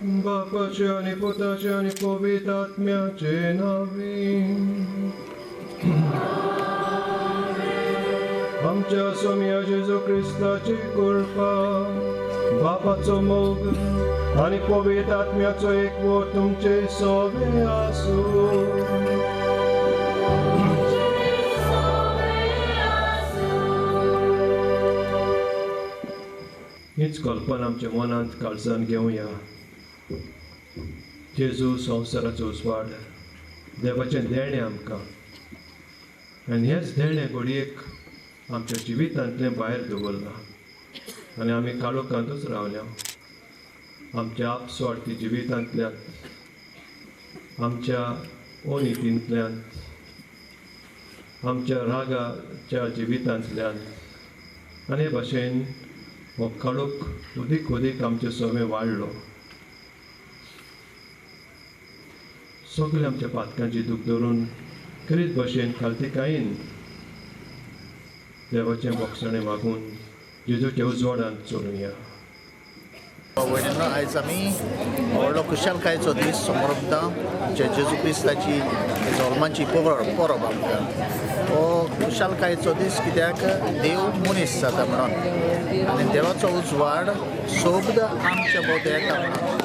बापाचे आणि पुताचे आणि पवित्र आत्म्याचे नावे. आमच्या स्वामी जेजू ख्रिस्ताची कृपा, बापाचो मोग आणि पवित्र आत्म्याचो एकवो तुमचे सोबे आसूं. हीच कल्पना आमच्या मनांत काळजान घेवया. जेजू संवसाराचो उजवाड, देवाचें देणें आमकां, आनी हेच देणें घडयेक आमच्या जिवितांतलें भायर दवरलां आनी आमी काळोखांतूच रावल्या. आमच्या आपस्वार्थी जिवितांतल्यान, आमच्या अनितींतल्यान, आमच्या रागाच्या जिवितांतल्यान आनी हे भाशेन हो काळोख उदीक उदीक आमचे सोबे वाडलो. सगळे आमच्या पातकांची दूख धरून करीत भाशेन खालतिकायेन देवाचें भोगसणें मागून जेजूच्या उजवाडांत चलुया. वयल्यान आयज आमी व्हडलो खुशालकायेचो दीस समोरता, जे जेजू क्रिस्ताची जल्माची परब आमकां. हो खुशालकायेचो दीस कित्याक देव मनीस जाता म्हणून आनी देवाचो उजवाड सोबद आमच्या भोंवती येता म्हणून.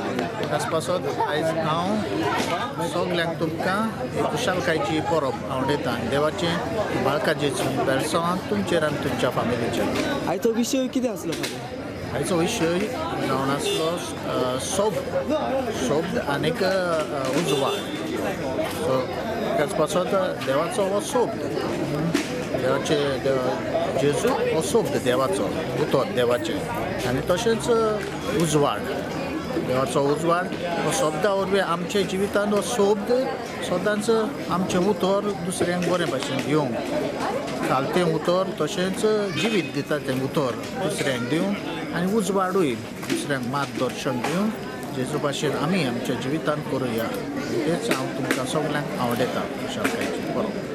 ताच पासत आयज हांव सगल्यांक तुमकां ही खुशालकायेची परब आवडयता. देवाचें बाळकाजेची बेलसांव तुमचेर आनी तुमच्या फॅमिलीचेर. आयचो विशय कितें आसलो फाल्यां? आयचो विशय जावन आसलो सोब आनीक उजवाड. सो ताच पासत देवाचो हो सोब, देवाचे जेजू हो सोब देवाचो उतर देवाचें, आनी तशेंच उजवाड, देवाचो उजवाड हो सोबदा वरवीं आमच्या जिवितांत हो सोब सदांच आमचें उतर दुसऱ्यांक बरे भाशेन दिवंक, खालतें उतर तशेंच जिवीत दिता तें उतर दुसऱ्यांक दिवंक आनी उजवाडूय दुसऱ्यांक मार्गदर्शन दिवंक जेजू भाशेन आमी आमच्या जिवितांत करुया. हेच हांव तुमकां सगल्यांक आवडयता खुशालकायेची परब.